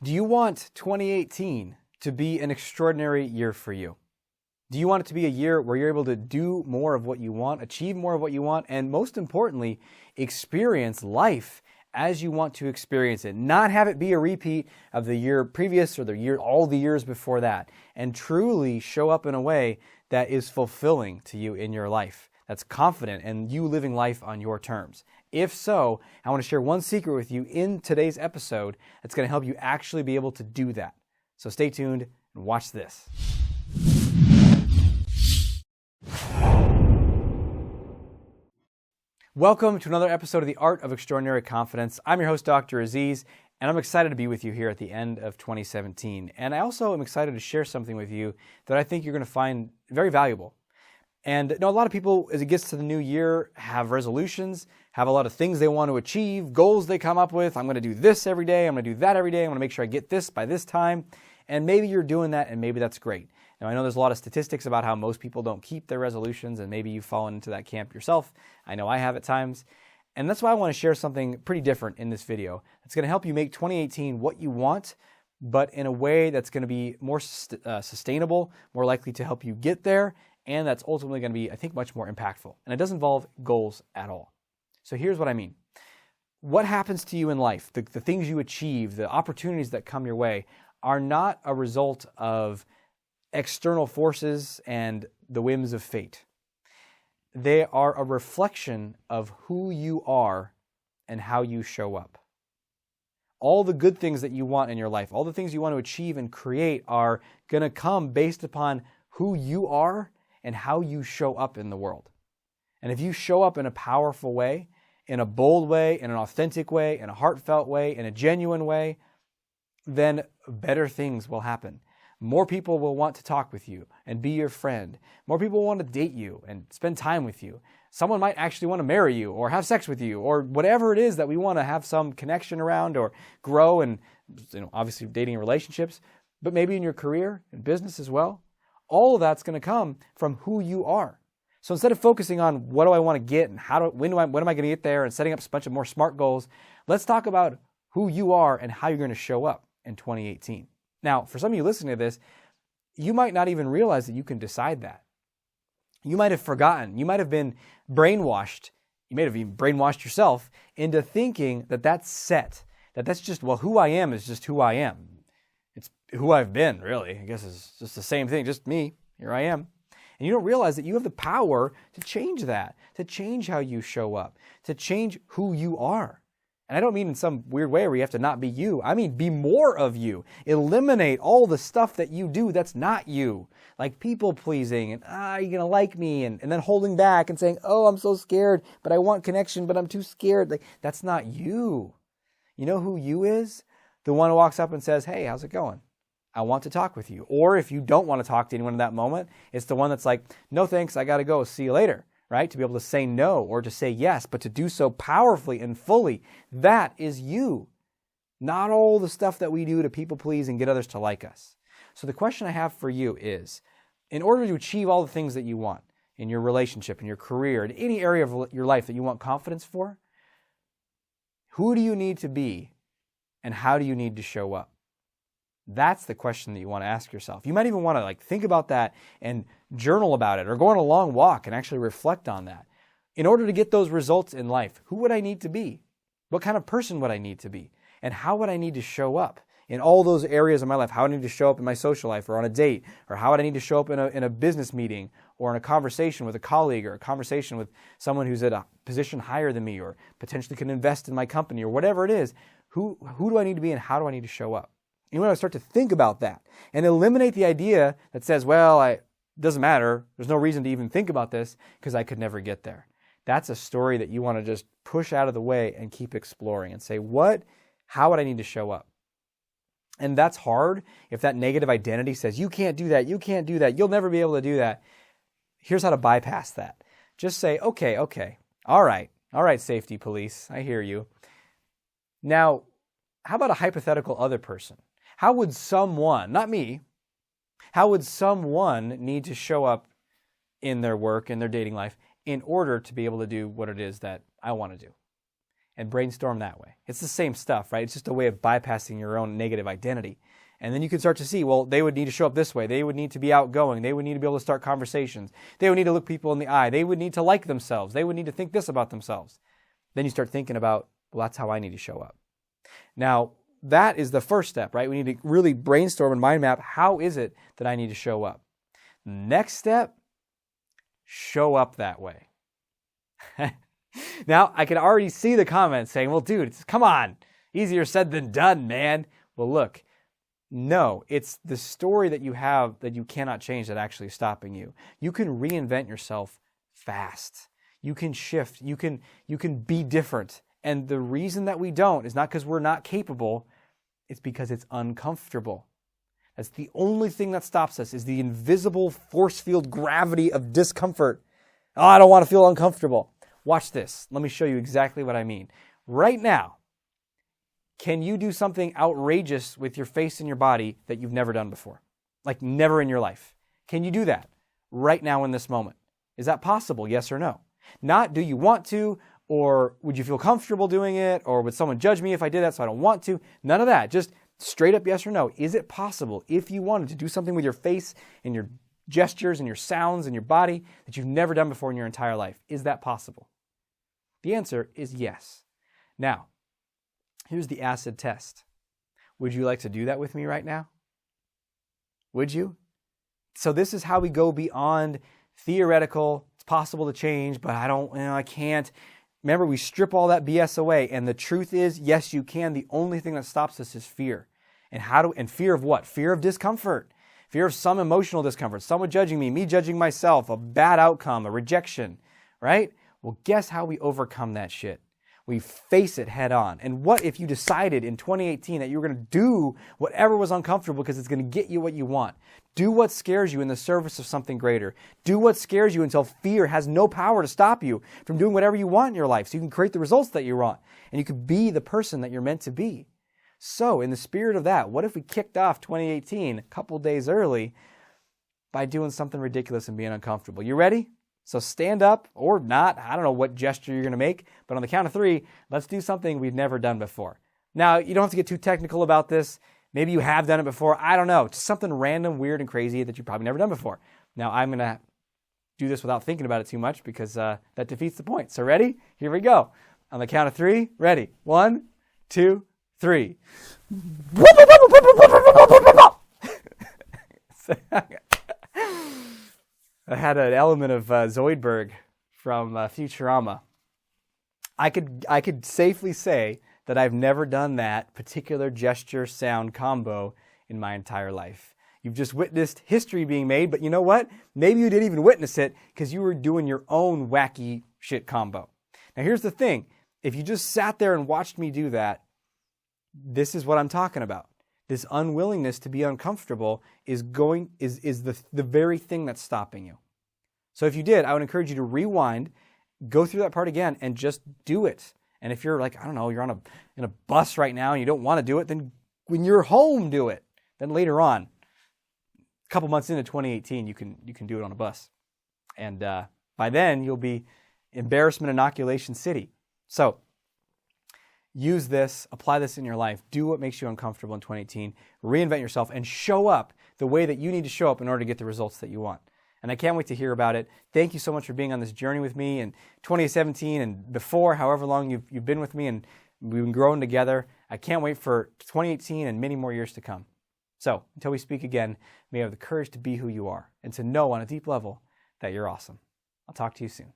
Do you want 2018 to be an extraordinary year for you? Do you want it to be a year where you're able to do more of what you want, achieve more of what you want, and most importantly, experience life as you want to experience it, not have it be a repeat of the year previous or all the years before that, and truly show up in a way that is fulfilling to you in your life, that's confident and you living life on your terms? If so, I want to share one secret with you in today's episode that's going to help you actually be able to do that. So stay tuned and watch this. Welcome to another episode of The Art of Extraordinary Confidence. I'm your host, Dr. Aziz, and I'm excited to be with you here at the end of 2017. And I also am excited to share something with you that I think you're going to find very valuable. And a lot of people, as it gets to the new year, have resolutions, have a lot of things they want to achieve, goals they come up with. I'm going to do this every day. I'm going to do that every day. I'm going to make sure I get this by this time. And maybe you're doing that, and maybe that's great. Now, I know there's a lot of statistics about how most people don't keep their resolutions, and maybe you've fallen into that camp yourself. I know I have at times. And that's why I want to share something pretty different in this video. It's going to help you make 2018 what you want, but in a way that's going to be more sustainable, more likely to help you get there, and that's ultimately going to be, I think, much more impactful. And it doesn't involve goals at all. So here's what I mean. What happens to you in life, the things you achieve, the opportunities that come your way, are not a result of external forces and the whims of fate. They are a reflection of who you are and how you show up. All the good things that you want in your life, all the things you want to achieve and create are going to come based upon who you are and how you show up in the world. And if you show up in a powerful way, in a bold way, in an authentic way, in a heartfelt way, in a genuine way, then better things will happen. More people will want to talk with you and be your friend. More people will want to date you and spend time with you. Someone might actually want to marry you or have sex with you or whatever it is that we want to have some connection around or grow, and obviously dating and relationships, but maybe in your career and business as well. All of that's going to come from who you are. So instead of focusing on what do I want to get and when am I going to get there and setting up a bunch of more SMART goals, let's talk about who you are and how you're going to show up in 2018. Now, for some of you listening to this, you might not even realize that you can decide that. You might have forgotten. You might have been brainwashed. You may have even brainwashed yourself into thinking that that's set, that that's just, who I am is just who I am. It's who I've been, really. I guess it's just the same thing, just me. Here I am. And you don't realize that you have the power to change that, to change how you show up, to change who you are. And I don't mean in some weird way where you have to not be you. I mean, be more of you. Eliminate all the stuff that you do that's not you. Like people pleasing and, are you going to like me? And then holding back and saying, oh, I'm so scared, but I want connection, but I'm too scared. Like, that's not you. You know who you is? The one who walks up and says, hey, how's it going? I want to talk with you. Or if you don't want to talk to anyone in that moment, it's the one that's like, no thanks, I got to go, see you later. Right? To be able to say no or to say yes, but to do so powerfully and fully. That is you. Not all the stuff that we do to people please and get others to like us. So the question I have for you is, in order to achieve all the things that you want in your relationship, in your career, in any area of your life that you want confidence for, who do you need to be and how do you need to show up? That's the question that you want to ask yourself. You might even want to think about that and journal about it or go on a long walk and actually reflect on that. In order to get those results in life, who would I need to be? What kind of person would I need to be? And how would I need to show up in all those areas of my life? How would I need to show up in my social life or on a date? Or how would I need to show up in a business meeting or in a conversation with a colleague or a conversation with someone who's at a position higher than me or potentially can invest in my company or whatever it is? Who do I need to be and how do I need to show up? You want to start to think about that and eliminate the idea that says, well, it doesn't matter. There's no reason to even think about this because I could never get there. That's a story that you want to just push out of the way and keep exploring and say, how would I need to show up? And that's hard if that negative identity says, you can't do that, you'll never be able to do that. Here's how to bypass that. Just say, okay, all right, safety police, I hear you. Now, how about a hypothetical other person? How would someone, not me, how would someone need to show up in their work, in their dating life, in order to be able to do what it is that I want to do? and brainstorm that way. It's the same stuff, right? It's just a way of bypassing your own negative identity. And then you can start to see, well, they would need to show up this way. They would need to be outgoing. They would need to be able to start conversations. They would need to look people in the eye. They would need to like themselves. They would need to think this about themselves. Then you start thinking about, well, that's how I need to show up. Now, that is the first step, right? We need to really brainstorm and mind map, how is it that I need to show up? Next step, show up that way. Now, I can already see the comments saying, well, dude, come on. Easier said than done, man. Well, look, no, it's the story that you have that you cannot change that actually is stopping you. You can reinvent yourself fast. You can shift. You can be different. And the reason that we don't is not because we're not capable. It's because it's uncomfortable. That's the only thing that stops us, is the invisible force field gravity of discomfort. Oh, I don't want to feel uncomfortable. Watch this. Let me show you exactly what I mean. Right now, can you do something outrageous with your face and your body that you've never done before? Like never in your life. Can you do that right now in this moment? Is that possible? Yes or no? Not do you want to, or would you feel comfortable doing it, or would someone judge me if I did that so I don't want to? None of that. Just straight up yes or no. Is it possible, if you wanted to do something with your face and your gestures and your sounds and your body that you've never done before in your entire life? Is that possible? The answer is yes. Now, here's the acid test. Would you like to do that with me right now? Would you? So this is how we go beyond theoretical. It's possible to change, but I can't. Remember, we strip all that BS away, and the truth is, yes, you can. The only thing that stops us is fear. And fear of what? Fear of discomfort. Fear of some emotional discomfort, someone judging me judging myself, a bad outcome, a rejection, right? Well, guess how we overcome that shit? We face it head on. And what if you decided in 2018 that you were going to do whatever was uncomfortable because it's going to get you what you want? Do what scares you in the service of something greater. Do what scares you until fear has no power to stop you from doing whatever you want in your life so you can create the results that you want. And you can be the person that you're meant to be. So in the spirit of that, what if we kicked off 2018 a couple days early by doing something ridiculous and being uncomfortable? You ready? So stand up or not. I don't know what gesture you're going to make, but on the count of 3, let's do something we've never done before. Now, you don't have to get too technical about this. Maybe you have done it before. I don't know. Just something random, weird, and crazy that you've probably never done before. Now, I'm going to do this without thinking about it too much because that defeats the point. So ready? Here we go. On the count of 3, ready. 1, 2, 3. I had an element of Zoidberg from Futurama. I could safely say that I've never done that particular gesture-sound combo in my entire life. You've just witnessed history being made, but you know what? Maybe you didn't even witness it because you were doing your own wacky shit combo. Now here's the thing. If you just sat there and watched me do that, this is what I'm talking about. This unwillingness to be uncomfortable is the very thing that's stopping you. So if you did, I would encourage you to rewind, go through that part again, and just do it. And if you're like, I don't know, you're in a bus right now and you don't want to do it, then when you're home, do it. Then later on, a couple months into 2018, you can do it on a bus. And by then, you'll be embarrassment inoculation city. So use this, apply this in your life, do what makes you uncomfortable in 2018, reinvent yourself, and show up the way that you need to show up in order to get the results that you want. And I can't wait to hear about it. Thank you so much for being on this journey with me in 2017 and before, however long you've been with me, and we've been growing together. I can't wait for 2018 and many more years to come. So until we speak again, may you have the courage to be who you are and to know on a deep level that you're awesome. I'll talk to you soon.